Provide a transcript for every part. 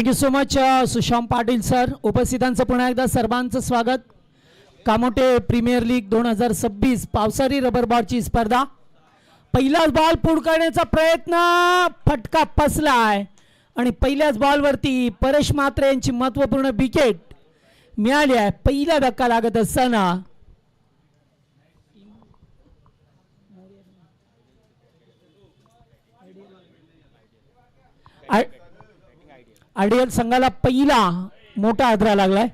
Thank you so much Sushant Patil sir. उपस्थितांचं पुन्हा एकदा सर्वांचं स्वागत. कामोटे प्रीमियर लीग 2026 पावसाळी रबर बॉलची स्पर्धा. पहिलाच बॉल पुढ करण्याचा प्रयत्न, फटका फसलाय आणि पहिल्याच बॉलवरती परेश म्हात्रे यांची महत्त्वपूर्ण विकेट मिळाली आहे. पहिला धक्का लागत असताना आयडियल संघाला पहिला मोठा हादरा लागलाय.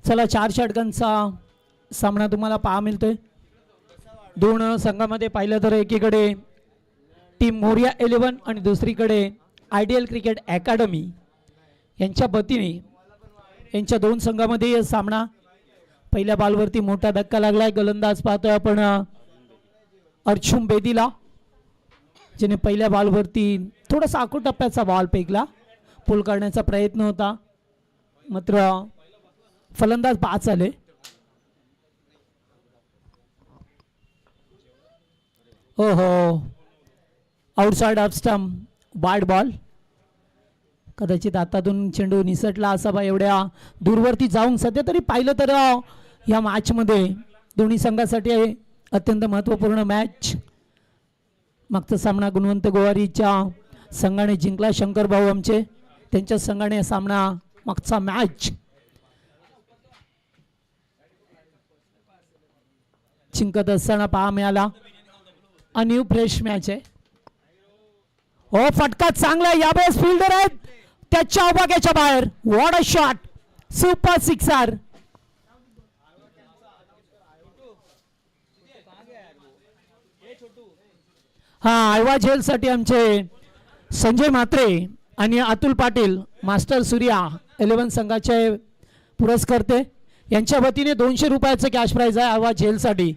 चला 4 षटकांचा सामना तुम्हाला पाहा मिळतोय. दोन संघामध्ये पाहिलं तर एकीकडे टीम मोरिया 11 आणि दुसरीकडे आयडियल क्रिकेट अकॅडमी यांच्या वतीने यांच्या दोन संघामध्ये सामना. पहिल्या बॉलवरती मोठा धक्का लागलाय. गोलंदाज पाहतोय आपण अर्जुन बेदीला, ज्याने पहिल्या बॉलवरती थोडासा आखूड टप्प्याचा बॉल फेकला. पुल करण्याचा प्रयत्न होता, मात्र फलंदाज बाद झाले. हो outside off stump, wide ball. कदाचित हातातून चेंडू निसटला असावा. एवढ्या दूरवरती जाऊन सध्या तरी पाहिलं तर या मॅचमध्ये दोन्ही संघासाठी अत्यंत महत्त्वपूर्ण मॅच. मागचा सामना गुणवंत गोवारीच्या संघाने जिंकला. शंकर भाऊ आमचे त्यांच्या संघाने सामना मागचा मॅच जिंकत असताना पहा मिळाला. न्यू फ्रेश मॅच आहे. हो फटका चांगला. यावेळेस फिल्डर आहेत त्याच्या आवाक्याच्या बाहेर. What a shot, super sixer. हा आयवा झेल साठी आमचे संजय म्हात्रे आणि अतुल पाटील मास्टर सूर्या 11 संघाचे पुरस्कर्ते यांच्या वतीने 200 रुपयाचं कॅश प्राइज आहे आयवा झेल साठी.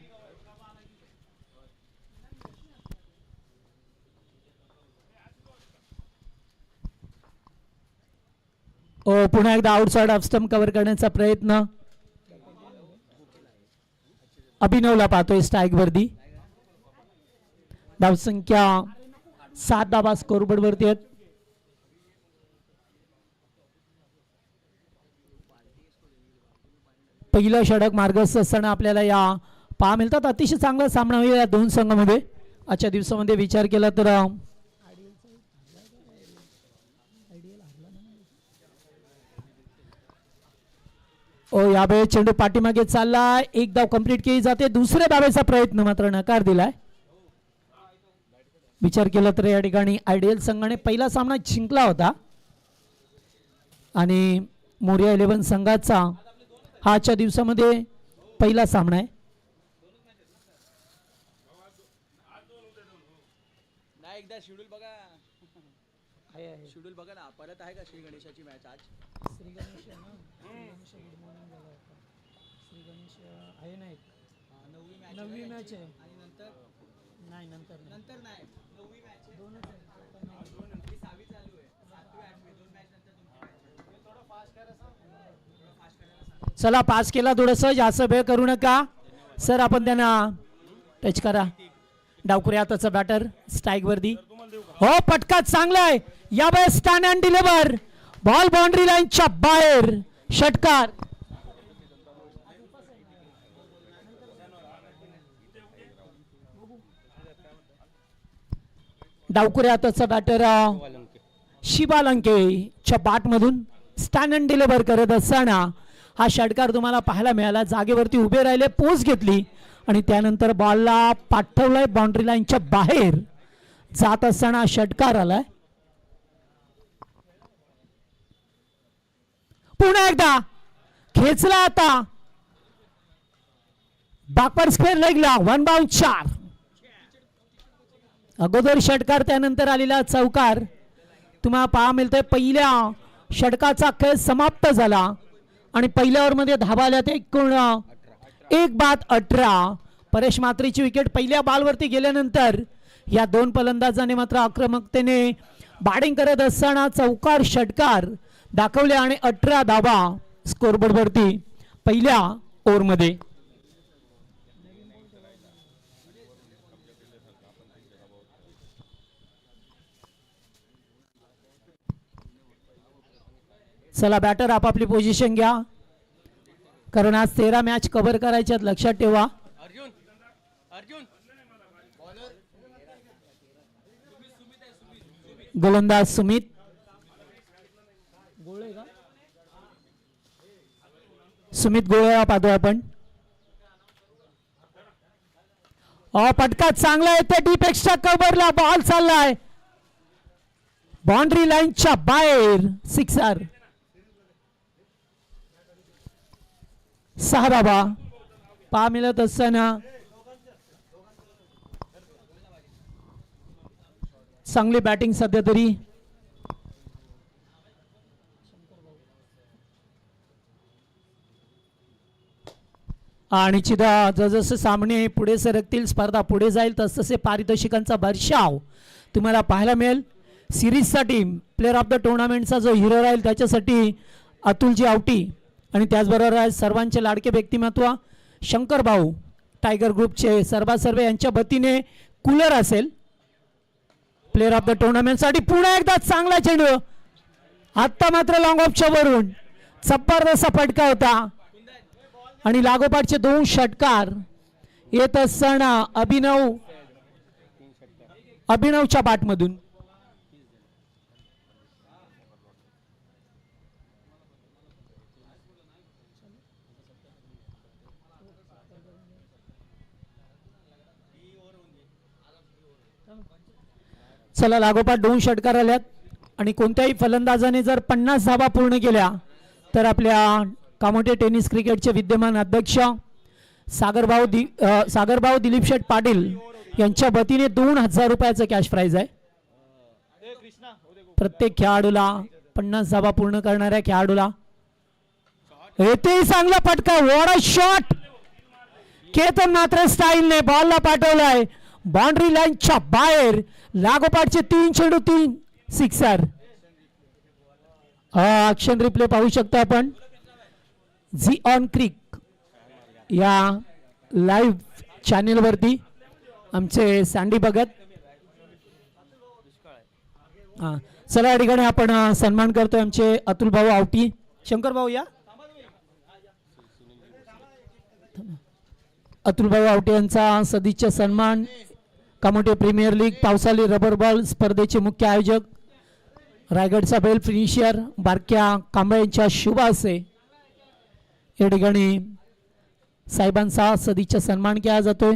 पुन्हा एकदा आउटसाइड ऑफ स्टंप कव्हर करण्याचा प्रयत्न. अभिनवला पाहतोय स्ट्राईक वरती. धावसंख्या 7 धावा स्कोरबोर्ड वरती आहेत. पहिलं षटक मार्गस्थ असताना आपल्याला या पहा मिळतात. अतिशय चांगला सामना होईल या दोन संघामध्ये आजच्या दिवसामध्ये. विचार केला तर यावेळी चेंडू पाठीमागे चालला. एक धाव कंप्लीट केली जाते. दुसऱ्या धावेचा प्रयत्न मात्र नकार दिलाय. विचार केला तर या ठिकाणी आयडियल संघाने पहिला सामना जिंकला होता आणि मोरिया 11 संघाचा हा आजच्या दिवसामध्ये पहिला सामना आहे. शेड्यूल बघा ना, परत आहे का श्री गणेशाची मॅच आज? श्री गणेश गुड मॉर्निंग झाला होता. श्री गणेश आहे ना, एक नववी मॅच आहे आणि नंतर नाही, नंतर नाही, नववी मॅच आहे. दोनच आहे. ही 6वी चालू आहे. 7वी 8वी 2 मॅच नंतर तुमची मॅच आहे. थोडं फास्ट करा. चला पास केला. थोडंसं जास्त वेळ करू नका सर. आपण त्यांना टच करा. डावकुरे आताचा बॅटर स्ट्राईक वरती. हो फटका चांगला आहे. यावेळेस stand and deliver. Ball boundary लाईनच्या बाहेर. षटकार. डावकुरे आताचा बॅटर शिवा लंकेच्या बॅट मधून स्टँड अँड डिलिव्हर करत असताना हा षटकार तुम्हाला पाहायला मिळाला. जागेवरती उभे राहिले, पोच घेतली आणि त्यानंतर बॉलला पाठवलाय बाउंड्री लाईनच्या बाहेर. जात असताना षटकार आलाय. पुन्हा एकदा खेचला. आता बॅकवर्ड स्क्वेअर लेगला 1 बाउंड 4. अगोदर षटकार त्यानंतर आलेला चौकार तुम्हाला पाहा मिळतोय. पहिल्या षटकाचा खेळ समाप्त झाला आणि पहिल्या ओव्हरमध्ये धावा आल्यात एकूण 1-18. परेश म्हात्रेची विकेट पहिल्या बॉलवरती गेल्यानंतर या दोन फलंदाजांनी मात्र आक्रमकतेने बॅटिंग करत असताना चौकार षटकार दाखवले आणि 18 धावा स्कोरबोर्डवरती पहिल्या ओव्हरमध्ये. चला बॅटर आपापली पोझिशन घ्या, कारण आज 13 मॅच कव्हर करायच्यात, लक्षात ठेवा. अर्जुन अर्जुन गोलंदाज सुमित गोळे पाहतो आपण. पटका चांगला येते डीप एक्स्ट्रा कव्हरला बॉल चाललाय बाउंड्री लाईनच्या बाहेर. सिक्सर. 6 धावा पहा मिळत असताना चांगली बॅटिंग सध्या तरी. आणि चिदा जसजसे सामने पुढे सरकतील, स्पर्धा पुढे जाईल, तसतसे पारितोषिकांचा वर्षाव तुम्हाला पाहायला मिळेल. सिरीजसाठी प्लेअर ऑफ द टुर्नामेंटचा जो हिरो राहील त्याच्यासाठी अतुलजी आवटी आणि त्याचबरोबर आज सर्वांचे लाडके व्यक्तिमत्व शंकर भाऊ टायगर ग्रुपचे सर्वे यांच्या वतीने कूलर असेल प्लेअर ऑफ द टुर्नामेंटसाठी. पुन्हा एकदा चांगला चेंडू, आत्ता मात्र लॉंग ऑफच्या वरून जबरदस्त फटका होता आणि लागोपाठचे 2 षटकार येत असताना अभिनवच्या बॅटमधून. चला लागोपाठ 2 षटकार आल्यात आणि कोणत्याही फलंदाजाने जर 50 धावा पूर्ण केल्या तर आपल्या कामोठे टेनिस क्रिकेटचे विद्यमान अध्यक्ष सागरभाऊ दिलीप शेठ पाटील यांच्या वतीने 2000 रुपयाचं कॅश प्राइज आहे. प्रत्येक खेळाडूला 50 धावा पूर्ण करणाऱ्या खेळाडूला. येथे चांगला फटका, वॉट अ शॉट. केतन मात्र स्टाईलने बॉलला पाठवलाय बाउंड्री लाईनच्या बाहेर. लागोपाठचे 3 चेंडू 3 सिक्सर. ॲक्शन रिप्ले पाहू शकता आपण झी ऑन क्रिक या लाईव्ह चॅनेलवरती आमचे सँडी भगत. चला या ठिकाणी आपण सन्मान करतोय आमचे अतुल भाऊ आवटी. शंकर भाऊ या. अतुल भाऊ आवटे यांचा सदिच्छा सन्मान. कामोठे प्रीमियर लीग पावसाळी रबर बॉल स्पर्धेचे मुख्य आयोजक रायगडचा बेल फिनिशियर बारक्या कांबळे यांच्या शुभ हस्ते या ठिकाणी साहेबांचा सदिच्छा सन्मान केला जातोय.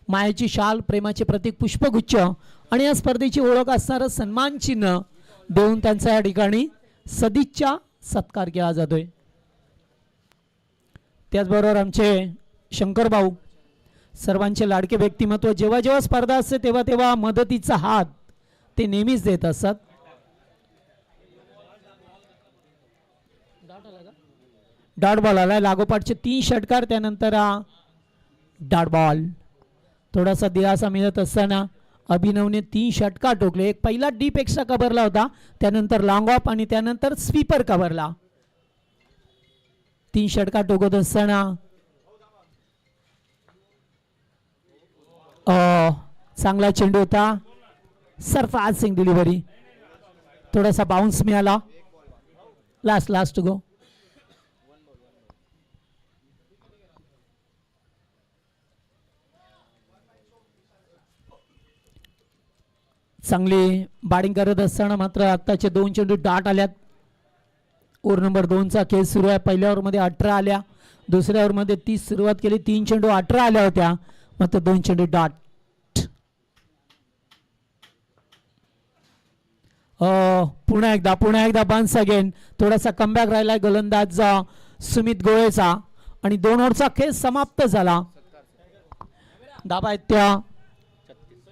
मायाची शाल, प्रेमाचे प्रतीक पुष्पगुच्छ आणि या स्पर्धेची ओळख असणारं सन्मान चिन्ह देऊन त्यांचा या ठिकाणी सदिच्छा सत्कार केला जातोय. त्याचबरोबर आमचे शंकर भाऊ सर्वांचे लाडके व्यक्तिमत्व जेव्हा जेव्हा स्पर्धा असते तेव्हा तेव्हा मदतीचा हात ते नेहमीच देत असतात. डॉट बॉल आलाय. लागोपाठचे 3 षटकार, त्यानंतर डॉट बॉल. थोडासा दिलासा मिळत असताना अभिनवने 3 षटकार ठोकले. एक पहिला डीप एक्स्ट्रा कव्हरला होता, त्यानंतर लॉंग ऑफ आणि त्यानंतर स्वीपर कव्हरला 3 षटकार ठोकत असताना चांगला चेंडू होता. सरफराज डिलिव्हरी, थोडासा बाउन्स मिळाला. Last two go. चांगली बॅटिंग करत असताना मात्र आत्ताचे 2 चेंडू डाट आल्यात. ओव्हर नंबर 2चा खेळ सुरू आहे. पहिल्या ओव्हरमध्ये 18 आल्या, दुसऱ्या ओव्हरमध्ये 30 सुरुवात केली. 3 चेंडू 18 आल्या होत्या, मात्र 2 चेंडू डाट. पुन्हा एकदा बान्स अगेन. थोडासा कमबॅक राहिलाय गोलंदाज सुमित गोळेचा आणि 2 ओव्हरचा खेळ समाप्त झाला. धाबा आहेत त्या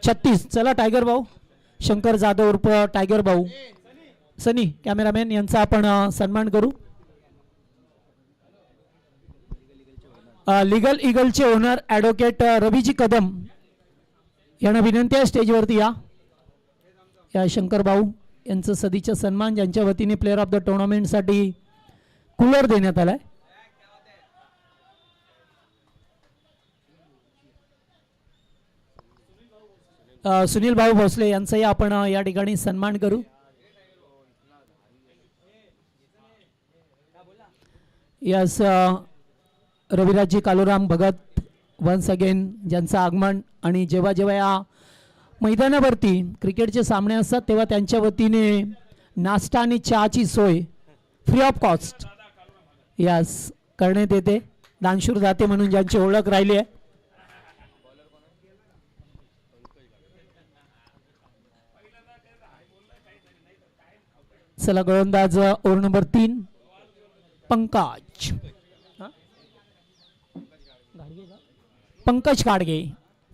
36. चला टायगर भाऊ, शंकर जाधव उर्फ टायगर भाऊ सनी कॅमेरामॅन यांचा आपण सन्मान करू. लिगल ईगलचे ओनर ॲडव्होकेट रवीजी कदम यांना विनंती आहे स्टेजवरती या शंकर भाऊ यांचं सदीचा सन्मान ज्यांच्या वतीने प्लेअर ऑफ द टुर्नामेंटसाठी कूलर देण्यात आलाय. सुनील भाऊ भोसले यांचाही आपण या ठिकाणी सन्मान करू. Yes Ravirajji Kaluram Bhagat once again ज्यांचं आगमन आणि जेव्हा जेव्हा या मैदानावरती क्रिकेटचे सामने असतात तेव्हा त्यांच्या वतीने नाश्ता आणि चहाची सोय फ्री ऑफ कॉस्ट यस करण्यात येते. दानशूर दाते म्हणून ज्यांची ओळख राहिली आहे. चला गोलंदाज ओव्हर नंबर 3 पंकज गाडगे.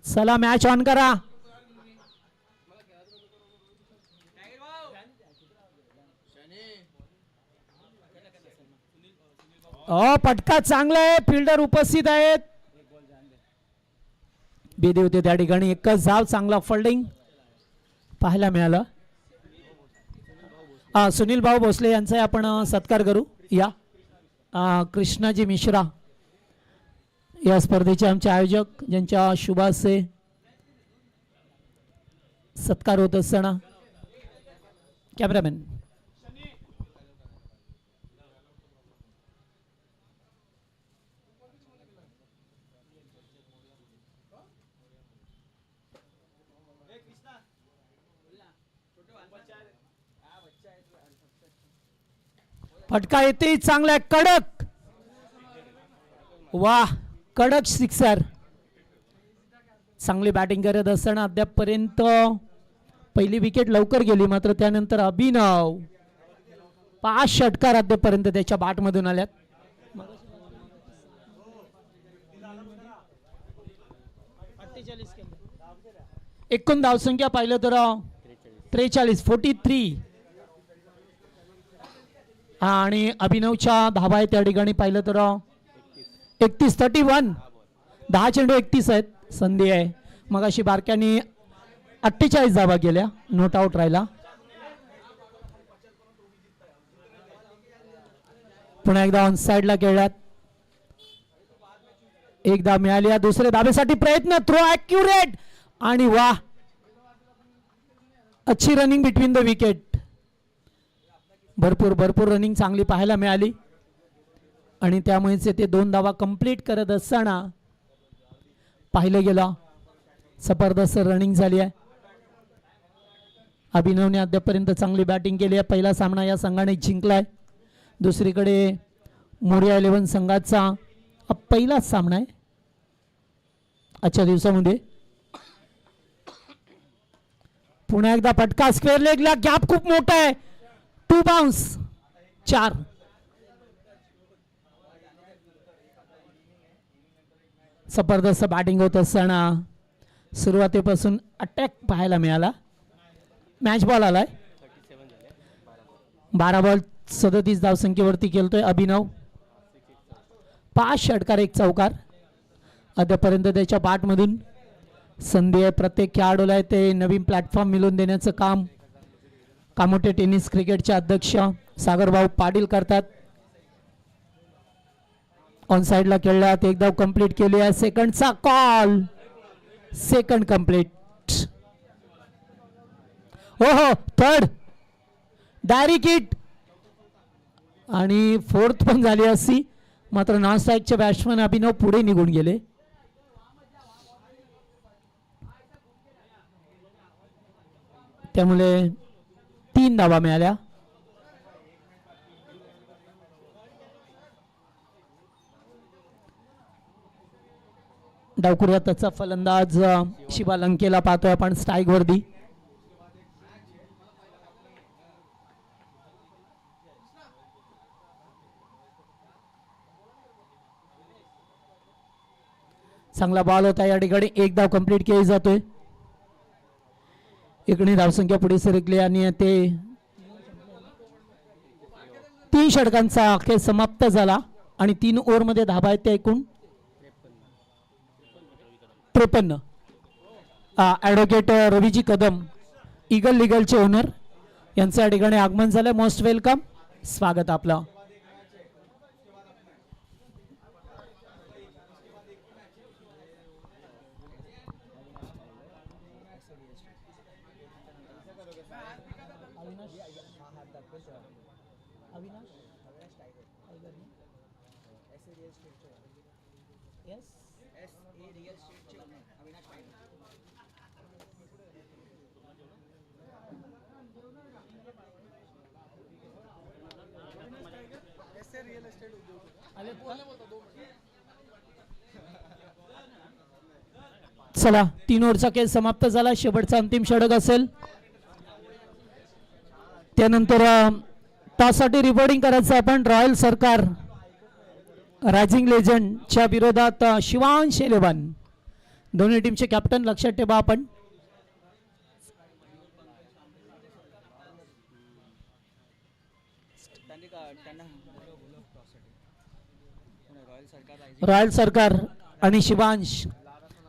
चला मॅच ऑन करा. पटका चांगला आहे. फिल्डर उपस्थित आहेत. बेदे होते त्या ठिकाणी. एकच धाव. चांगला फोल्डिंग पाहायला मिळालं. सुनील भाऊ भोसले यांचा आपण सत्कार करू. या कृष्णाजी मिश्रा या स्पर्धेचे आमचे आयोजक ज्यांच्या शुभासे सत्कार होत असताना कॅमेरामॅन फटका येते चांगला कडक. वाह कडक सिक्सर. चांगली बॅटिंग करत असताना अद्यापपर्यंत पहिली विकेट लवकर गेली मात्र त्यानंतर अभिनव 5 षटकार अद्यापपर्यंत त्याच्या बॅटमधून आल्यात. एकूण धावसंख्या पाहिलं तर 43 आणि अभिनवच्या धावा आहे त्या ठिकाणी पाहिलं तर 31 10 चेंडू 31 आहेत. संधी आहे. मग अशी बारक्याने 48 धावा गेल्या. नोट आउट राहिला. पुन्हा एकदा ऑन साइडला खेळल्यात. एक धाव मिळाली. दुसऱ्या धावेसाठी प्रयत्न. थ्रो ॲक्युरेट आणि वाह अच्छी रनिंग बिटवीन द विकेट. भरपूर रनिंग चांगली पाहायला मिळाली आणि त्यामुळेच ते 2 धावा कंप्लीट करत असताना पाहिलं गेलं. जबरदस्त रनिंग झाली आहे. अभिनवने अद्यापर्यंत चांगली बॅटिंग केली आहे. पहिला सामना या संघाने जिंकलाय. दुसरीकडे मोरिया 11 संघाचा पहिलाच सामना आहे आजच्या दिवसामध्ये. पुन्हा एकदा फटका. स्क्वेअर लेगला गॅप खूप मोठा आहे. 2 बाउन्स 4. जबरदस्त बॅटिंग होत असताना सुरुवातीपासून अटॅक पाहायला मिळाला. मॅच बॉल आलाय. 12 बॉल 37 धावसंख्येवरती खेळतोय अभिनव. 5 षटकार 1 चौकार. अद्यापर्यंत त्याच्या बॅटमधून संधी आहे. प्रत्येक खेळाडूला ते नवीन प्लॅटफॉर्म मिळवून देण्याचं काम कामोटे टेनिस क्रिकेटचे अध्यक्ष सागरभाऊ पाटील करतात. ऑन साइडला खेळल्यात. एक धाव कंप्लीट केली आहे. सेकंडचा कॉल. Second complete. हो थर्ड डायरेक्ट हिट आणि 4th पण झाली असती मात्र नॉन स्ट्राईकचे बॅट्समन अभिनव पुढे निघून गेले. त्यामुळे 3 धावा मिळाल्या. डावखुऱ्या त्याचा फलंदाज शिवा लंकेला पाहतोय आपण स्ट्राईक वरती. चांगला बॉल होता या ठिकाणी. 1 धाव कंप्लीट केली जातोय. इकडे धावसंख्या पुढे सरकली आणि ते 3 षटकांचा खेळ समाप्त झाला आणि 3 ओव्हरमध्ये धाबा आहेत त्या एकूण 53. ॲडव्होकेट रवीजी कदम ईगल लिगलचे ओनर यांचं या ठिकाणी आगमन झालं. मोस्ट वेलकम, स्वागत आपलं. चला 3 ओव्हरचा खेळ समाप्त झाला. शेवटचा अंतिम षटक असेल. त्यानंतर टॉससाठी रिपोर्टिंग करायचं आपण. रॉयल सरकार रायझिंग लेजंडच्या विरोधात शिवांश 11. दोन्ही टीमचे कॅप्टन लक्षात ठेवा आपण. रॉयल सरकार आणि शिवांश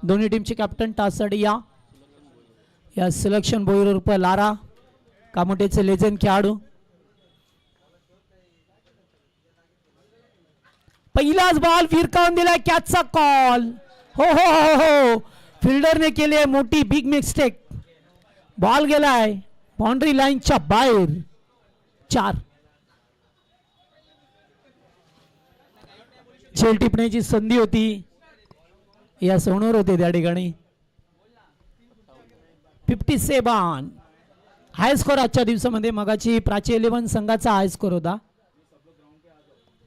दोन्ही टीमचे कॅप्टन टॉससाठी या सिलेक्शन बॉयर उर्फ लारा कामोटेचे लेजंड खेळाडू. पहिलाच बॉल फिरकावून दिलाय. कॅचचा कॉल. हो हो हो हो, फिल्डरने केली आहे मोठी बिग मिस्टेक. बॉल गेलाय बाउंड्री लाईनच्या बाहेर. 4 झेल टिपण्याची संधी होती. या सोनवर होते त्या ठिकाणी. 57 हाय स्कोर आजच्या दिवसामध्ये. मगाची प्राची 11 संघाचा हाय स्कोर होता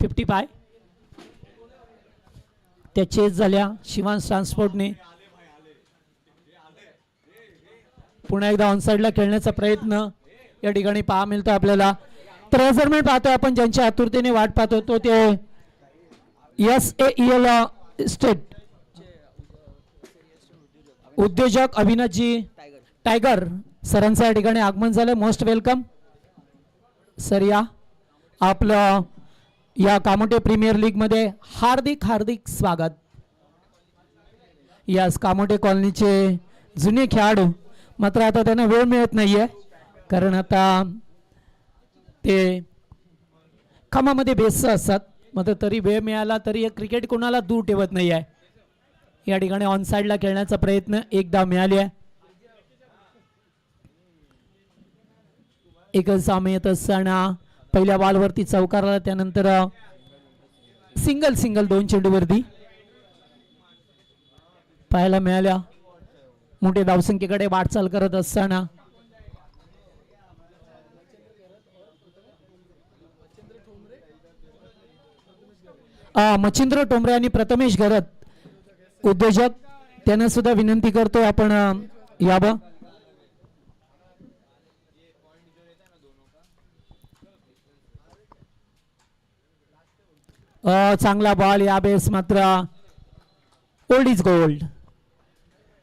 55. त्या चेस झाल्या शिवांश ट्रान्सपोर्टने. पुन्हा एकदा ऑनसाइडला खेळण्याचा प्रयत्न या ठिकाणी पहा मिळतो आपल्याला. तर मेजरमेंट पाहतोय आपण, ज्यांच्या आतुरतेने वाट पाहतो तो ते SAEL स्टेट उद्योजक अविनाशजी टायगर सरांचं या ठिकाणी आगमन झालं. Most welcome sir. या आपलं या कामोटे प्रीमियर लीग मध्ये हार्दिक हार्दिक स्वागत. या कामोटे कॉलनीचे जुने खेळाडू, मात्र आता त्यांना वेळ मिळत नाहीये कारण आता ते कामामध्ये व्यस्त असतात. मात्र तरी वेळ मिळाला तरी क्रिकेट कोणाला दूर ठेवत नाही आहे. या ठिकाणी ऑन साइडला खेळण्याचा प्रयत्न एकदा मिळाली आहे. एकच सामना येत असताना पहिल्या बॉलवरती चौकारला, त्यानंतर सिंगल 2 चेंडूवरती पाहायला मिळाल्या. मोठे धावसंख्येकडे वाटचाल करत असताना मच्छिंद्र टोंबरे आणि प्रथमेश घरत उद्योजक त्यांना सुद्धा विनंती करतो आपण यावं. चांगला बॉल या बेस, मात्र ओल्ड इज गोल्ड.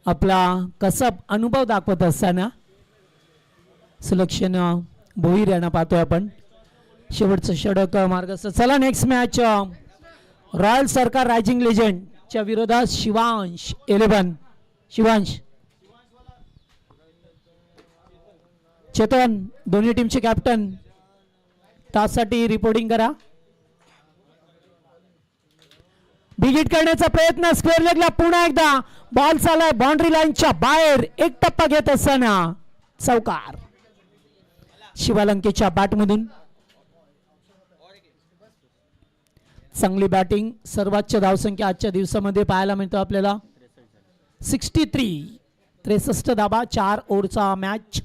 आपला कसब अनुभव दाखवत असताना सिलेक्शन भोईर यांना पाहतोय आपण. शेवटचं षटक मार्गस्थ. चला नेक्स्ट मॅच रॉयल सरकार रायझिंग लेजंडच्या विरोधात शिवांश 11. शिवांश चेतन दोन्ही टीमचे कॅप्टन त्यासाठी रिपोर्टिंग करा. बिगिट करण्याचा प्रयत्न स्क्वेअर लेगला. पुन्हा एकदा बॉल चालाय बाउंड्री लाईनच्या बाहेर. एक टप्पा घेत असताना चौकार शिवालंकेच्या बॅटमधून. चांगली बॅटिंग. सर्वोच्च धावसंख्या आजच्या दिवसामध्ये पाहायला मिळतो आपल्याला 63 धाबा 4 ओव्हरचा मॅच.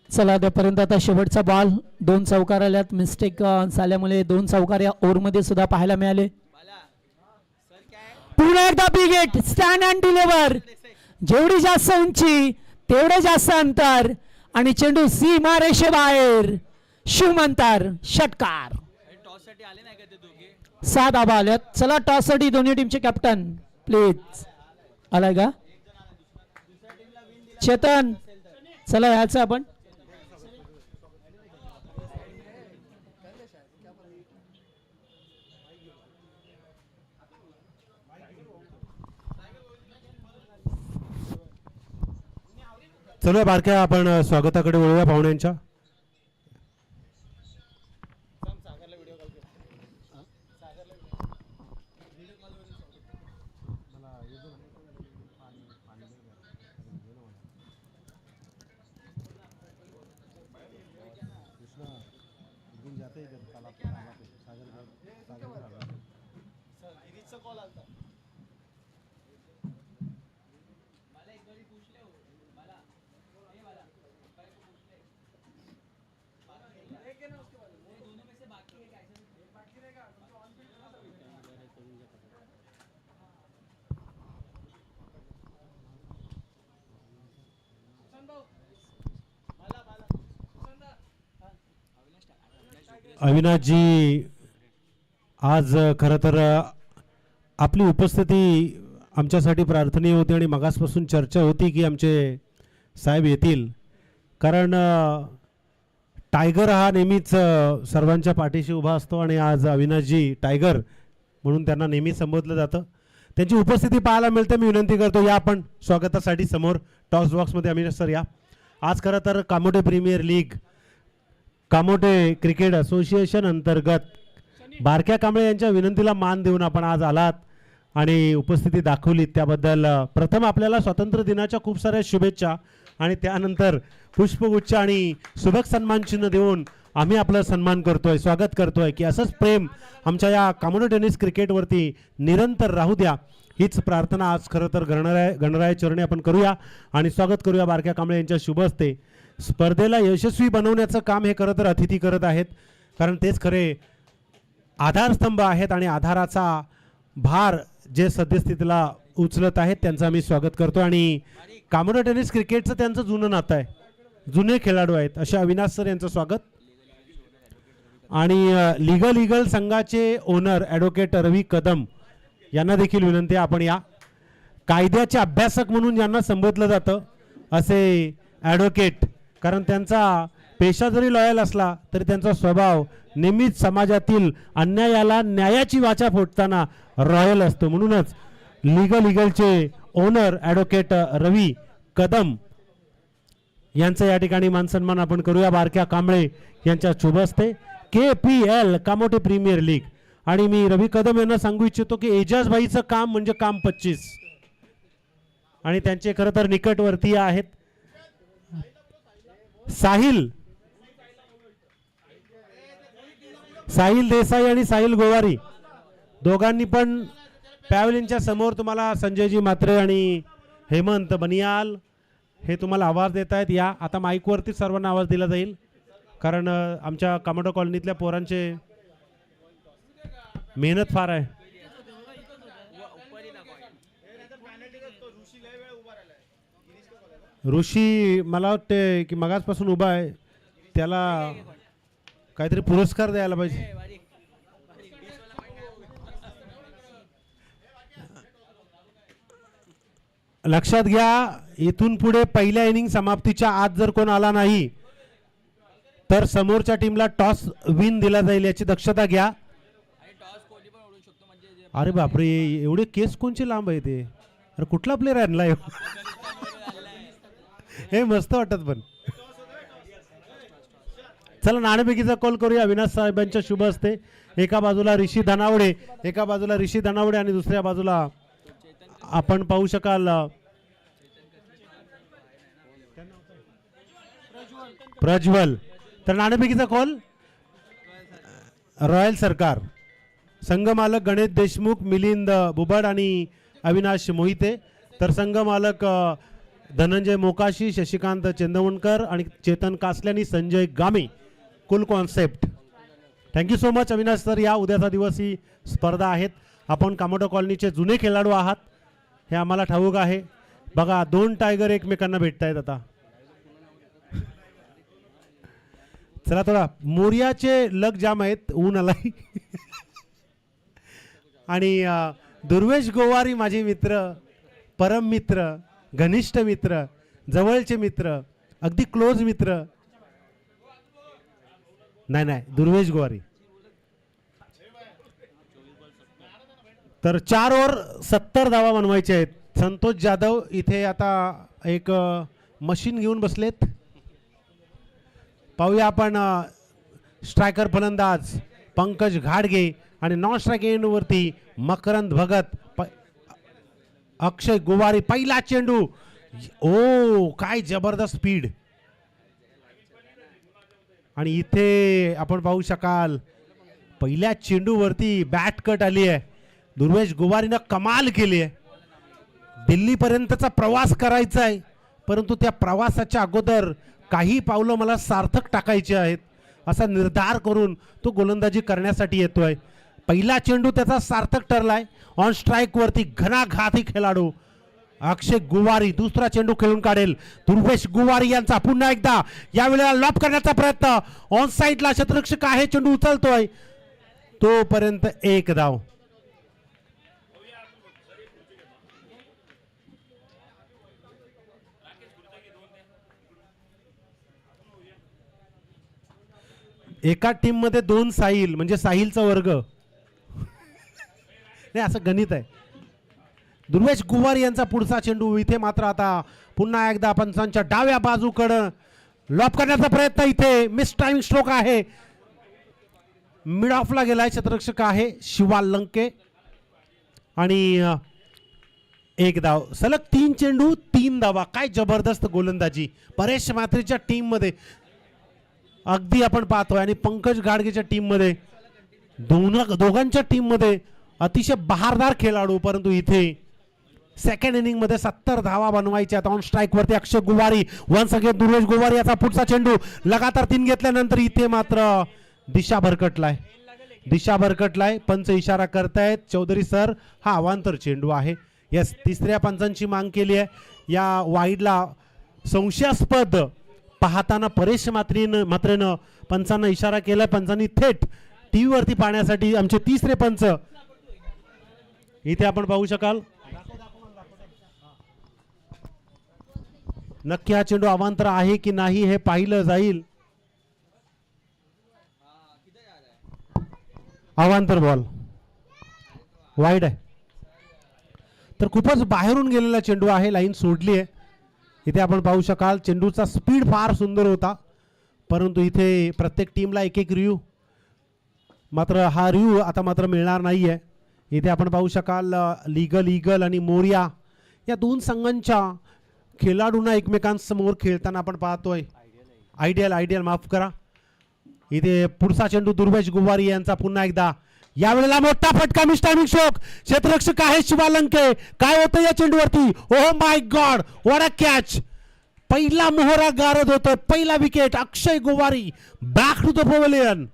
चला त्यापर्यंत आता शेवटचा बॉल. 2 चौकार आल्यात. मिस्टेक झाल्यामुळे 2 चौकार या ओव्हरमध्ये सुद्धा पाहायला मिळाले. पुन्हा एकदा बिगेट. Stand and deliver. जेवढी जास्त उंची तेवढे जास्त अंतर आणि चेंडू सीमा रेषेबाहेर. शिवमंतर षटकार. टॉस साठी आले नाही का ते दोघे? 6 धाबा आल्यात. चला टॉस साठी दोन्ही टीमचे कॅप्टन प्लीज. आलाय का चेतन? चला यायचं आपण. चला बारक्या आपण स्वागताकडे वळूया पाहुण्यांच्या. अविनाशजी आज खरं तर आपली उपस्थिती आमच्यासाठी प्रार्थनीय होती आणि मगासपासून चर्चा होती की आमचे साहेब येतील, कारण टायगर हा नेहमीच सर्वांच्या पाठीशी उभा असतो आणि आज अविनाशजी टायगर म्हणून त्यांना नेहमी संबोधलं जातं. त्यांची उपस्थिती पाहायला मिळते. मी विनंती करतो या आपण स्वागतासाठी समोर टॉस बॉक्समध्ये. अविनाश सर या. आज खरं तर Kamothe premier league Kamothe cricket association अंतर्गत बारक्या कांबळे यांच्या विनंतीला मान देऊन आपण आज आलात आणि उपस्थिती दाखवली, त्याबद्दल प्रथम आपल्याला स्वातंत्र्य दिनाच्या खूप साऱ्या शुभेच्छा आणि त्यानंतर पुष्पगुच्छ आणि सुभग सन्मान चिन्ह देऊन आम्ही आपलं सन्मान करतोय, स्वागत करतोय की असंच प्रेम आमच्या या कामोटे टेनिस क्रिकेटवरती निरंतर राहू द्या, हीच प्रार्थना आज खरं तर गणराय चरणी आपण करूया आणि स्वागत करूया बारक्या कांबळे यांच्या शुभ हस्ते. स्पर्धेला यशस्वी बनवण्याचं काम हे खरं तर अतिथी करत आहेत, कारण तेच खरे आधारस्तंभ आहेत आणि आधाराचा भार जे सद्यस्थितीला उचलत आहेत त्यांचं आम्ही स्वागत करतो. आणि कामोटे टेनिस क्रिकेटचं त्यांचं जुनं नातं आहे, जुने खेळाडू आहेत अशा अविनाश सर यांचं स्वागत. आणि लीगल संघाचे ओनर ॲडव्होकेट रवी कदम यांना देखील विनंती आपण या. कायद्याचे अभ्यासक म्हणून ज्यांना संबोधलं जातं असे ॲडव्होकेट, कारण त्यांचा पेशा जरी लॉयल असला तरी त्यांचा स्वभाव नेहमीच समाजातील अन्यायाला न्यायाची वाचा फोडताना रॉयल असतो. म्हणूनच लीगलचे ओनर ॲडव्होकेट रवी कदम यांचं या ठिकाणी मानसन्मान आपण करूया बारक्या कांबळे यांच्या शुभ हस्ते. KPL Kamothe premier league. आणि मी रवी कदम यांना सांगू इच्छितो की एजाज भाईचं काम म्हणजे काम 25 आणि त्यांचे खरं तर निकटवर्तीय आहेत. साहिल देसाई आणि साहिल गोवारी दोघांनी पण पॅव्हलिनच्या समोर तुम्हाला संजयजी म्हात्रे आणि हेमंत बनियाल हे तुम्हाला आवाज देत आहेत. या आता माईकवरती सर्वांना आवाज दिला जाईल, कारण आमच्या कामोटे कॉलनीतल्या पोरांचे मेहनत फार आहे. ऋषी मला वाटते की मगाचपासून उभा आहे, त्याला काहीतरी पुरस्कार द्यायला पाहिजे. लक्षात घ्या, इथून पुढे पहिल्या इनिंग समाप्तीच्या आत जर कोण आला नाही तर समोरच्या टीमला टॉस विन दिला जाईल, याची दक्षता घ्या. अरे बापरे, एवढे केस कोणचे लांब आहे ते? अरे कुठला प्लेअर आणलाय हे मस्त वाटत. पण चला नाणेफेकीचा कॉल करूया अविनाश साहेबांच्या शुभ हस्ते. एका बाजूला ऋषी धनावडे आणि दुसऱ्या बाजूला आपण पाहू शकाल प्रज्वल. तर नाणेफेकीचा कॉल रॉयल सरकार, संघ मालक गणेश देशमुख, मिलिंद बुबड आणि अविनाश मोहिते. तर संघ मालक धनंजय मोकाशी, शशिकांत चेंदवणकर आणि चेतन कासले आणि Sanjay Game. Cool concept. Thank you so much Avinash sir. या उद्याचा दिवस ही स्पर्धा आहेत. आपण कामोटे कॉलनीचे जुने खेळाडू आहात हे आम्हाला ठाऊक आहे. बघा 2 टायगर एकमेकांना भेटत आहेत आता. चला थोडा मोर्याचे लग जाम आहेत, ऊन आलाय. आणि दुर्वेश गोवारी माझे मित्र, परम मित्र, घनिष्ठ मित्र, जवळचे मित्र, अगदी क्लोज मित्र. नाही दुर्वेश गोवारी. तर 4 ओव्हर 70 धावा बनवायचे आहेत. संतोष जाधव इथे आता एक मशीन घेऊन बसलेत. पाहूया आपण स्ट्रायकर फलंदाज पंकज घाडगे आणि नॉन स्ट्राईक एंडवरती मकरंद भगत, अक्षय गोवारी. पहिला चेंडू, ओ काय जबरदस्त स्पीड. आणि इथे आपण पाहू शकाल पहिल्या चेंडूवरती बॅट कट आली आहे. दुर्वेश गोवारीनं कमाल केली आहे. दिल्लीपर्यंतचा प्रवास करायचा आहे, परंतु त्या प्रवासाच्या अगोदर काही पावलं मला सार्थक टाकायची आहेत असा निर्धार करून तो गोलंदाजी करण्यासाठी येतोय. पहिला चेंडू त्याचा सार्थक ठरलाय. ऑन स्ट्राईक वरती घणाघाती खेळाडू अक्षय गोवारी दुसरा चेंडू खेळून काढेल. दुर्वेश गोवारी यांचा पुन्हा एकदा यावेळेला लॉप करण्याचा प्रयत्न. ऑन साईडला क्षेत्ररक्षक आहे, चेंडू उचलतोय, तोपर्यंत 1 धाव. एका टीम मध्ये 2 साहिल म्हणजे साहिलचा वर्ग. नाही असं गणित आहे. दुर्वेश गोवारी यांचा पुढचा चेंडू. इथे मात्र आता पुन्हा एकदा पंचांच्या डाव्या बाजूकडं लॉप करण्याचा प्रयत्न. इथे मिस टाइमिंग स्ट्रोक आहे, मिड ऑफला गेलाय. क्षेत्ररक्षक आहे शिवाल लंके आणि 1 धाव. सलग 3 चेंडू 3 धावा. काय जबरदस्त गोलंदाजी परेश म्हात्रेच्या टीम मध्ये अगदी आपण पाहतोय. आणि पंकज घाडगेच्या टीम मध्ये दोघांच्या टीम मध्ये अतिशय बहारदार खेळाडू. परंतु इथे सेकंड इनिंग मध्ये 70 धावा बनवायच्या. ऑन स्ट्राईक वरती अक्षय गोवारी, वन्स अगेन दुर्वेश गोवारी याचा पुढचा चेंडू. लगातार 3 घेतल्यानंतर इथे मात्र दिशा भरकटलाय. पंच इशारा करतायत चौधरी सर, हा अवांतर चेंडू आहे. यस, तिसऱ्या पंचांची मांग केली आहे. या वाईडला संशयास्पद पाहताना परेश म्हात्रेनं पंचांना इशारा केलाय. पंचांनी थेट टीव्ही वरती पाहण्यासाठी आमचे तिसरे पंच इथे आपण पाहू शकाल. नक्की हा चेंडू अवांतर आहे की नाही हे पाहिलं जाईल. अवांतर बॉल, वाईड आहे. तर खूपच बाहेरून गेलेला चेंडू आहे, लाईन सोडली आहे. इथे आपण पाहू शकाल चेंडूचा स्पीड फार सुंदर होता, परंतु इथे प्रत्येक टीमला एक रिव्ह्यू. मात्र हा रिव्ह्यू आता मात्र मिळणार नाही आहे. इथे आपण पाहू शकाल लीगल आणि मोर्या या 2 संघांच्या खेळाडूंना एकमेकांसमोर खेळताना आपण पाहतोय. आयडियल माफ करा. इथे पुढचा चेंडू दुर्वेश गोवारी यांचा पुन्हा एकदा. यावेळेला मोठा फटका, मिस टायमिंग स्ट्रोक. क्षेत्ररक्षक आहे शिवालंके. काय होतं या चेंडूवरती? Oh my god, what a catch. पहिला मोहरा गारद होतोय, पहिला wicket. Akshay Gowari back to the pavilion.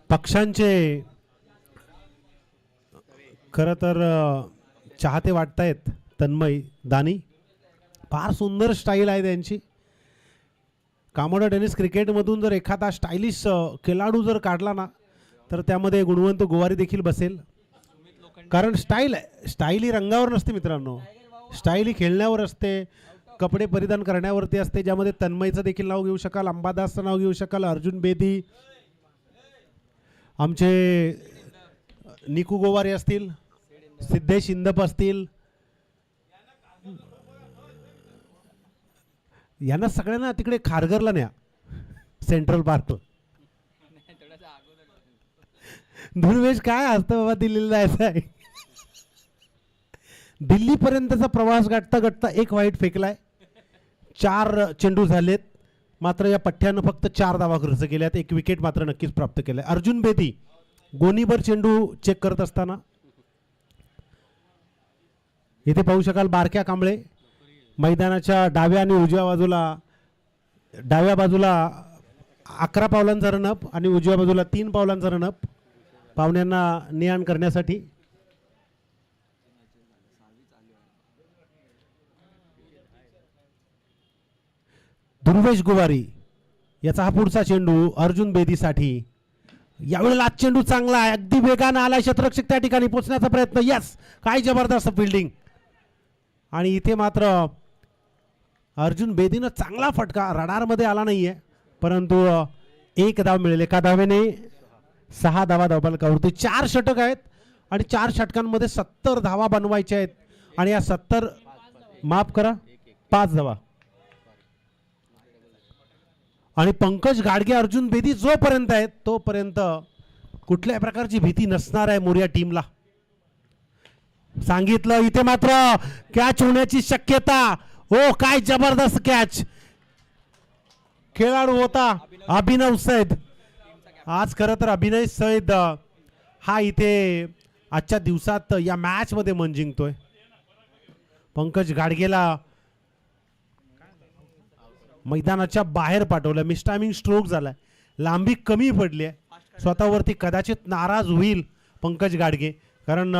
पक्षांचे खरं तर चाहते वाटतायत. तन्मय दानी, फार सुंदर स्टाईल आहे त्यांची. कामोडा टेनिस क्रिकेटमधून जर एखादा स्टायलिश खेळाडू जर काढला ना, तर त्यामध्ये गुणवंत गोवारी देखील बसेल. कारण स्टाईल ही रंगावर नसते मित्रांनो, स्टाईल ही खेळण्यावर असते, कपडे परिधान करण्यावरती असते. ज्यामध्ये तन्मयचं देखील नाव घेऊ शकाल, अंबादासचं नाव घेऊ शकाल, अर्जुन बेदी, आमचे निकू गोवारी असतील, सिद्धेश इंदप असतील. यांना सगळ्यांना तिकडे खारघरला न्या, सेंट्रल पार्क. धुळवेश काय असतं बाबा, दिल्लीला जायचं आहे. दिल्लीपर्यंतचा प्रवास गाठता गाठता 1 वाईट फेकलाय. 4 चेंडू झालेत, मात्र या पठ्ठ्यानं फक्त 4 धावा खर्च केल्यात. एक विकेट मात्र नक्कीच प्राप्त केलाय. अर्जुन बेदी गोणीभर चेंडू चेक करत असताना इथे पाहू शकाल बारक्या कांबळे मैदानाच्या डाव्या आणि उजव्या बाजूला 11 पावलांचा रनअप आणि उजव्या बाजूला 3 पावलांचा रनअप पाहुण्यांना ने आण करण्यासाठी. दुर्वेश गुवारी याचा हा पुढचा चेंडू अर्जुन बेदीसाठी. यावेळेला आज चेंडू चांगला आहे, अगदी वेगानं आलाय क्षेत्ररक्षक त्या ठिकाणी पोहोचण्याचा प्रयत्न. यस, काय जबरदस्त फिल्डिंग. आणि इथे मात्र अर्जुन बेदीनं चांगला फटका, रडारमध्ये आला नाहीये परंतु एक धाव मिळेल. एका धावेने 6 धावा धावफलकावरती. 4 षटक आहेत आणि 4 षटकांमध्ये 70 धावा बनवायच्या आहेत आणि या 70 माफ करा 5 धावा. आणि पंकज गाडगे अर्जुन बेदी जोपर्यंत आहेत तोपर्यंत कुठल्याही प्रकारची भीती नसणार आहे मोरिया टीमला. सांगितलं इथे मात्र कॅच होण्याची शक्यता. हो, काय जबरदस्त कॅच. खेळाडू होता अभिनव सैद. आज खरं तर अभिनव सैद हा इथे आजच्या दिवसात या मॅच मध्ये मन जिंकतोय. पंकज गाडगेला मैदानाच्या बाहेर पाठवलं. मिसटायमिंग स्ट्रोक झालाय, लांबी कमी पडली आहे. स्वतःवरती कदाचित नाराज होईल पंकज गाडगे, कारण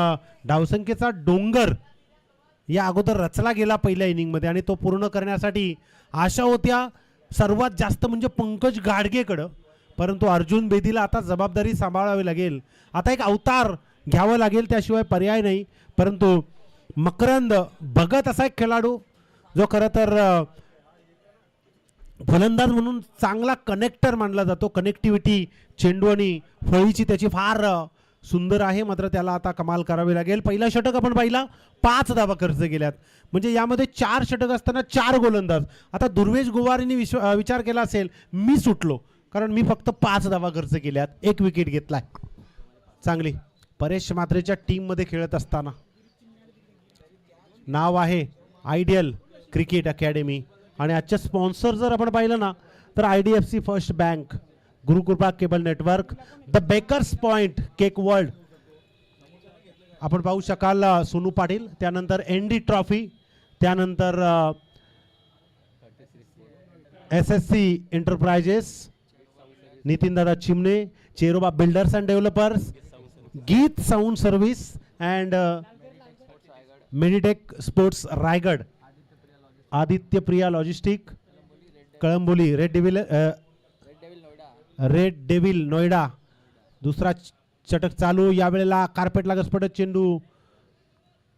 धावसंख्येचा डोंगर या अगोदर रचला गेला पहिल्या इनिंगमध्ये आणि तो पूर्ण करण्यासाठी आशा होत्या सर्वात जास्त म्हणजे पंकज गाडगेकडं. परंतु अर्जुन बेदीला आता जबाबदारी सांभाळावी लागेल. आता एक अवतार घ्यावं लागेल, त्याशिवाय पर्याय नाही. परंतु मकरंद भगत असा एक खेळाडू जो खरं तर फलंदाज म्हणून चांगला कनेक्टर मानला जातो. कनेक्टिव्हिटी चेंडू आणि फळीची त्याची फार सुंदर आहे. मात्र त्याला आता कमाल करावी लागेल. पहिला षटक आपण पाहिला, 5 धावा खर्च केल्यात. म्हणजे यामध्ये 4 षटक असताना 4 गोलंदाज. आता दुर्वेश गुवारीने विचार केला असेल मी सुटलो, कारण मी फक्त 5 धावा खर्च केल्यात, 1 विकेट घेतलाय. चांगली. परेश मात्रेच्या टीममध्ये खेळत असताना नाव आहे आयडियल क्रिकेट अकॅडमी. आणि आजच्या स्पॉन्सर जर आपण पाहिलं ना तर IDFC first bank, Gurukrupa cable network, the bakers point cake world. आपण पाहू शकाल सोनू पाटील, त्यानंतर ND ट्रॉफी, त्यानंतर SSC enterprises, Nitin Dada Chimane, Cheroba builders and developers, Geet sound service and meditech sports Raigad, Aditya Priya logistic, Kalamboli, red devil Noida. दुसरा षटक चालू. यावेळेला कार्पेटला घसपटत चेंडू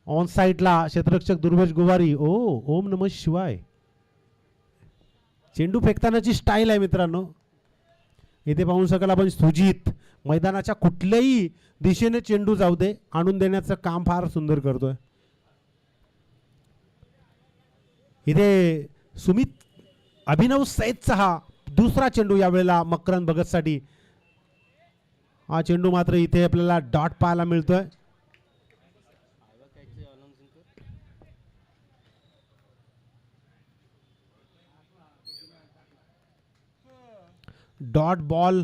ऑन साईडला क्षेत्ररक्षक दुर्वेश गुवारी. ओम नमः शिवाय. चेंडू फेकतानाची स्टाईल आहे मित्रांनो. इथे पाहू शकाल आपण सुजित मैदानाच्या कुठल्याही दिशेने चेंडू जाऊ दे आणून देण्याचं काम फार सुंदर करतोय. इथे सुमित अभिनव सैदचा हा दुसरा चेंडू यावेळेला मकरंद भगतसाठी. हा चेंडू मात्र इथे आपल्याला डॉट पाहायला मिळतोय. डॉट बॉल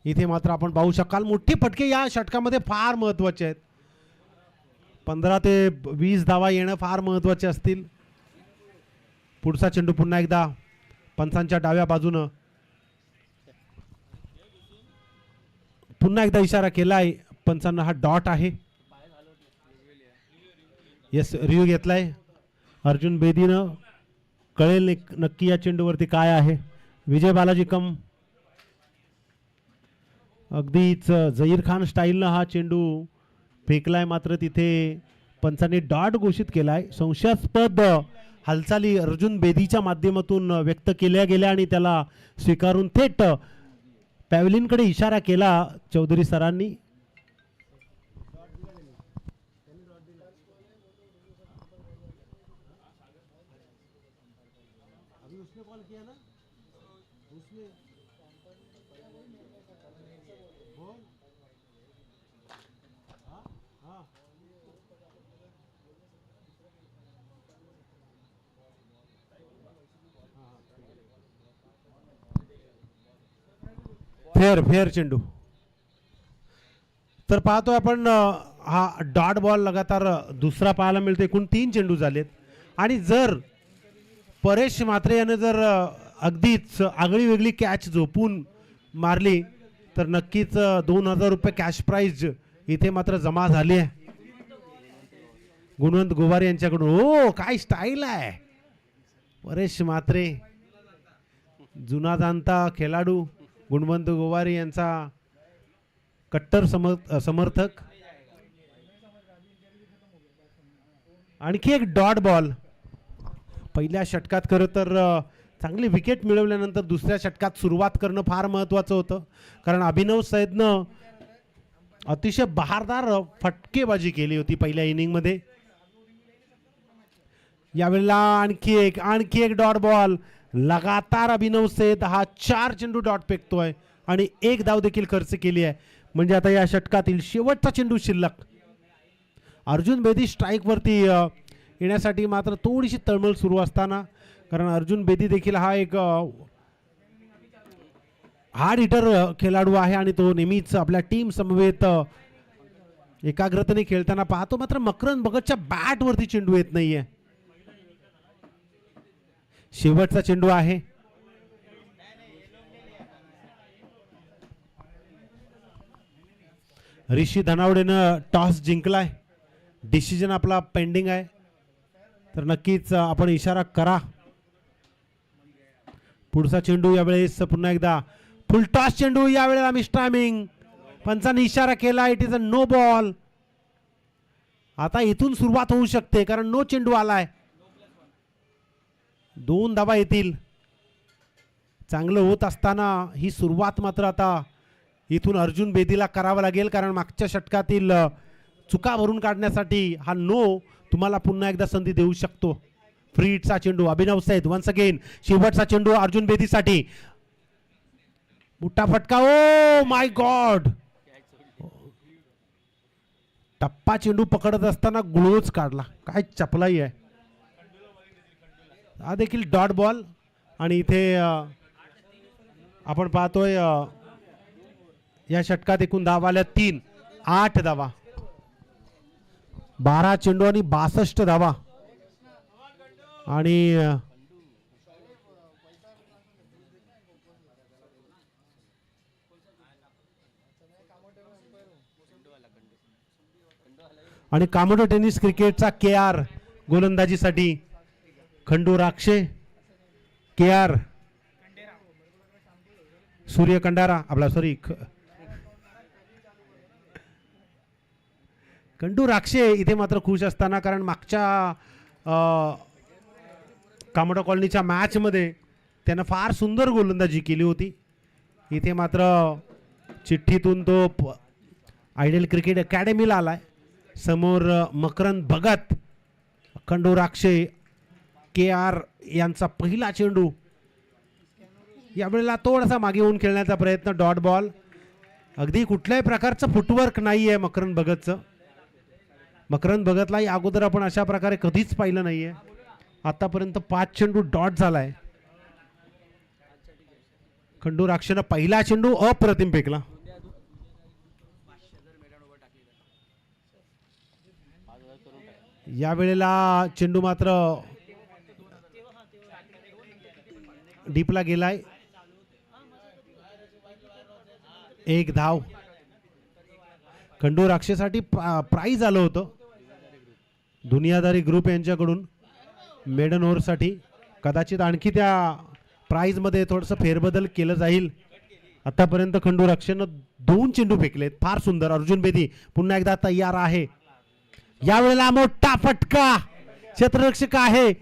इथे मात्र आपण पाहू शकाल. मोठी फटके या षटकामध्ये फार महत्वाचे आहेत. 15 ते 20 धावा येणं फार महत्वाचे असतील. पुढचा चेंडू पुन्हा एकदा पंचांच्या डाव्या बाजूनं. पुन्हा एकदा इशारा केलाय पंचांना, हा डॉट आहे. येस, रिव्ह्यू घेतलाय अर्जुन बेदीनं. कळेल नक्की या चेंडूवरती काय आहे. विजय बालाजी कम अगदीच झहीर खान स्टाईलनं हा चेंडू फेकलाय. मात्र तिथे पंचांनी डॉट घोषित केलाय. संशयास्पद हालचाली अर्जुन बेदीच्या माध्यमातून व्यक्त केल्या गेल्या आणि त्याला स्वीकारून थेट पॅव्हलिनकडे इशारा केला चौधरी सरांनी. फेअर फेअर चेंडू. तर पाहतोय आपण हा डॉट बॉल लगातार दुसरा पाहायला मिळतो. एकूण 3 चेंडू झालेत आणि जर परेश म्हात्रे याने जर अगदीच आगळी वेगळी कॅच झोपून मारली तर नक्कीच 2000 रुपये कॅश प्राइज इथे मात्र जमा झाली आहे गुणवंत गोवारी यांच्याकडून. हो काय स्टाईल आहे. परेश म्हात्रे जुना जाणता खेळाडू गुणवंत गोवारी यांचा कट्टर समर्थक. आणखी एक डॉट बॉल. पहिल्या षटकात खरं तर चांगली विकेट मिळवल्यानंतर दुसऱ्या षटकात सुरुवात करणं फार महत्त्वाचं होतं कारण अभिनव सैदनं अतिशय बहारदार फटकेबाजी केली होती पहिल्या इनिंगमध्ये. यावेळेला आणखी एक डॉट बॉल. लगातार अभिनव सैद हा 4 चेंडू डॉट फेकतोय आणि 1 धाव देखील खर्च केली आहे. म्हणजे आता या षटकातील शेवटचा चेंडू शिल्लक. अर्जुन बेदी स्ट्राईकवरती येण्यासाठी मात्र थोडीशी तळमळ सुरू असताना कारण अर्जुन बेदी देखील हा एक हार्ड हिटर खेळाडू आहे आणि तो नेहमीच आपल्या टीम समवेत एकाग्रतेने खेळताना पाहतो. मात्र मकरंद भगतच्या बॅटवरती चेंडू येत नाहीये. शेवटचा चेंडू आहे. ऋषी धनावडेनं टॉस जिंकलाय. डिसिजन आपला पेंडिंग आहे तर नक्कीच आपण इशारा करा. पुढचा चेंडू यावेळेस पुन्हा एकदा फुल टॉस चेंडू. यावेळेला मिस्टायमिंग. पंचांनी इशारा केला it is a no ball. आता इथून सुरुवात होऊ शकते कारण नो चेंडू आलाय. 2 धावा येतील. चांगलं होत असताना ही सुरुवात मात्र आता इथून अर्जुन बेदीला करावं लागेल कारण मागच्या षटकातील चुका भरून काढण्यासाठी हा नो तुम्हाला पुन्हा एकदा संधी देऊ शकतो. फ्री हिटचा चेंडू अभिनव सैद वन्स अगेन. शेवटचा चेंडू अर्जुन बेदीसाठी. मोठा फटका. Oh my God. टप्पा चेंडू पकडत असताना ग्लोव्ज काढला. काय चपलाई आहे. हा देखील डॉट बॉल आणि इथे आपण पाहतोय या षटकात एकूण धावा आल्या 3. 8 धावा. 12 चेंडू आणि 62 धावा. आणि कामोडो टेनिस क्रिकेटचा KR गोलंदाजीसाठी. खंडू राक्षे KR. सूर्य कंडारा आपला सॉरी खंडू राक्षे इथे मात्र खुश असताना कारण मागच्या कामोडो कॉलनीच्या मॅचमध्ये त्यानं फार सुंदर गोलंदाजी केली होती. इथे मात्र चिठ्ठीतून तो आयडियल क्रिकेट अकॅडमीला आलाय. समोर मकरंद भगत. खंडू राक्षे KR यांचा पहिला चेंडू. यावेळेला थोडासा मागे होऊन खेळण्याचा प्रयत्न. Dot ball. अगदी कुठल्याही प्रकारचं फुटवर्क नाही आहे मकरंद भगतचं. मकरंद भगतला या अगोदर आपण अशा प्रकारे कधीच पाहिलं नाहीये. आतापर्यंत 5 चेंडू डॉट झालाय. खंडू राक्षेनं पहिला चेंडू अप्रतिम फेकला. यावेळेला चेंडू मात्र डीपला गेलाय. 1 धाव. खंडू राक्षेसाठी प्राइज आलं होतं दुनियादारी ग्रुप यांच्याकडून मेडन ओव्हरसाठी. कदाचित आणखी त्या प्राइजमध्ये थोडंसं फेरबदल केलं जाईल. आतापर्यंत खंडू राक्षेनं 2 चेंडू फेकलेत. फार सुंदर. अर्जुन बेदी पुन्हा एकदा तयार आहे. यावेळेला मोठा फटका. क्षेत्ररक्षक आहे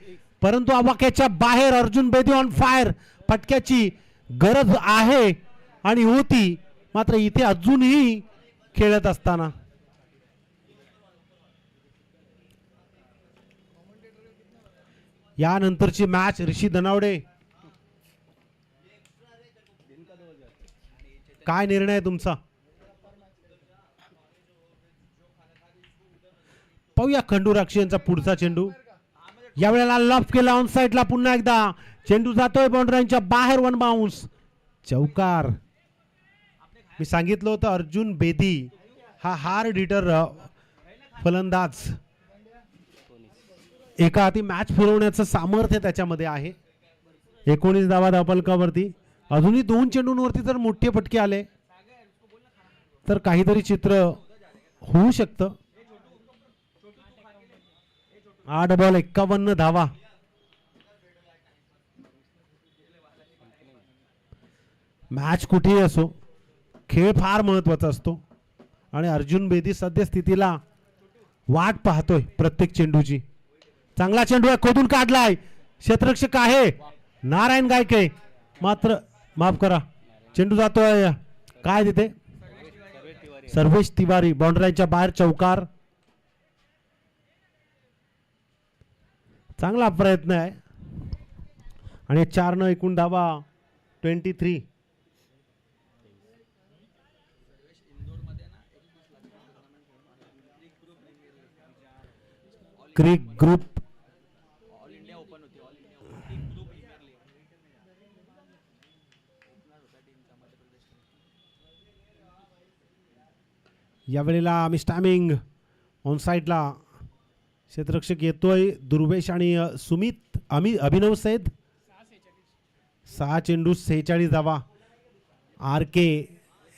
परंतु आवाक्याच्या बाहेर. Arjun Bedi on fire. फटक्याची गरज आहे आणि होती मात्र इथे अजूनही खेळत असताना यानंतरची मॅच. ऋषी धनावडे काय निर्णय तुमचा. पाहूया खंडू राक्षे यांचा पुढचा चेंडू. यावेळेला लॉफ केला ऑन साइडला. पुन्हा एकदा चेंडू जातोय बाउंड्रीच्या बाहेर. 1 बाउन्स. चौकार. मी सांगितलं होतं अर्जुन बेदी हा हार्ड हिटर फलंदाज, एका हाती मॅच फिरवण्याचं सामर्थ्य त्याच्यामध्ये आहे. 19 धावा धावफलकावरती. अजूनही 2 चेंडूंवरती जर मोठे फटके आले तर काहीतरी चित्र होऊ शकतं. 8 बॉल 51 धावा. मॅच कुठेही असो, खेळ फार महत्वाचा असतो आणि अर्जुन बेदी सद्यस्थितीला वाट पाहतोय प्रत्येक चेंडूची. चांगला चेंडू आहे, खोदून काढलाय, क्षेत्ररक्षक आहे नारायण गायके, मात्र माफ करा चेंडू जातोय काय तिथे सर्वेश तिवारी बाउंड्रीच्या बाहेर चौकार. चांगला प्रयत्न आहे आणि 4 एकूण धावा 23. Crick group all India open होती, all India open group premier league opener होता टीमचा मध्य प्रदेश. यावेळेला मिस्टॅमिंग ऑन साईडला क्षेत्ररक्षक येतोय दुर्वेश आणि सुमित अभिनव सैद. 6 चेंडू 46 धावा. आर के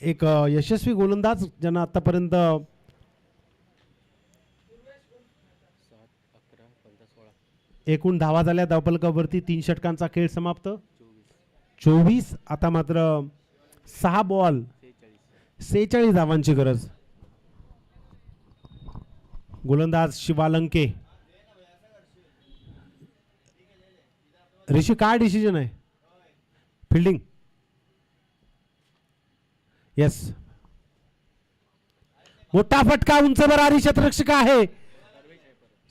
एक यशस्वी गोलंदाज ज्यांना आतापर्यंत एकूण धावा झाल्या धावफलकावरती. 3 षटकांचा खेळ समाप्त. 24. आता मात्र 6 बॉल 46 धावांची गरज. गोलंदाज शिवालंके. ऋषी काय डिसिजन आहे? फिल्डिंग. येस, मोठा फटका उंच भरारी क्षेत्ररक्षक आहे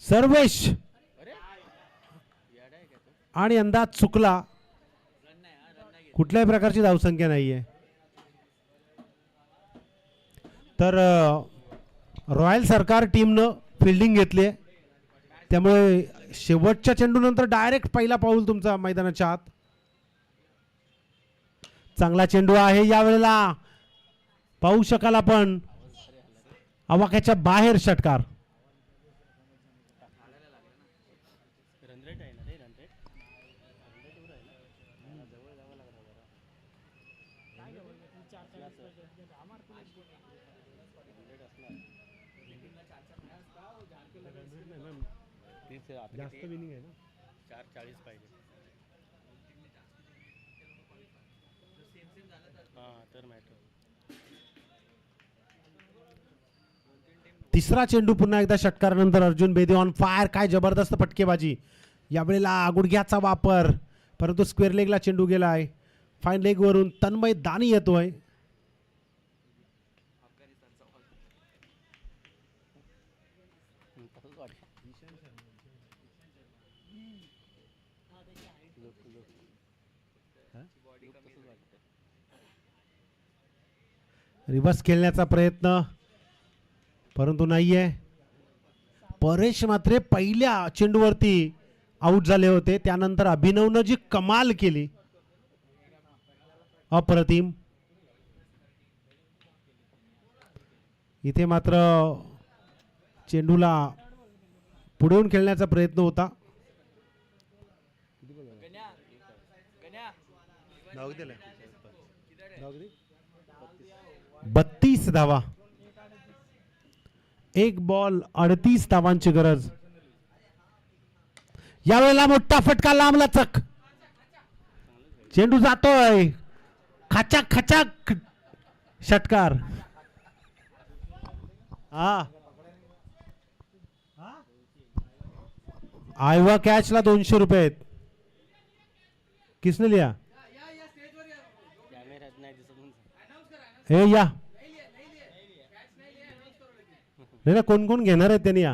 सर्वेश आणि अंदाज चुकला. कुठल्याही प्रकारची धावसंख्या नाहीये. तर रॉयल सरकार टीमनं फिल्डिंग घेतली आहे, त्यामुळे शेवटच्या चेंडूनंतर डायरेक्ट पहिला पाऊल तुमचा मैदानाच्या आत. चांगला चेंडू आहे यावेळेला, पाहू शकाल आपण आवाक्याच्या बाहेर षटकार. जास्त विनिंग आहे ना, 4:40 पाहिजे. तर मॅटर. तिसरा चेंडू पुन्हा एकदा षटकारानंतर अर्जुन बेदी ऑन फायर. काय जबरदस्त फटकेबाजी यावेळेला, गुडघ्याचा वापर, परंतु स्क्वेअर लेगला चेंडू गेलाय. फाईन लेग वरून तन्मय दानी येतोय. रिव्हर्स खेळण्याचा प्रयत्न परंतु नाहीये. परेश मात्रे पहिल्या चेंडूवरती आउट झाले होते, त्यानंतर अभिनवनं जी कमाल केली अप्रतिम. इथे मात्र चेंडूला पुढे येऊन खेळण्याचा प्रयत्न होता. 32 धावा. 1 बॉल 38 धावांची गरज. यावेळेला मोठा फटका लांब लचक, चेंडू जातोय खचाक खचाक षटकार. आयवा कॅचला 200 रुपये आहेत. किसने लिया? हे या नाही ना, कोण कोण घेणार आहेत त्यांनी या.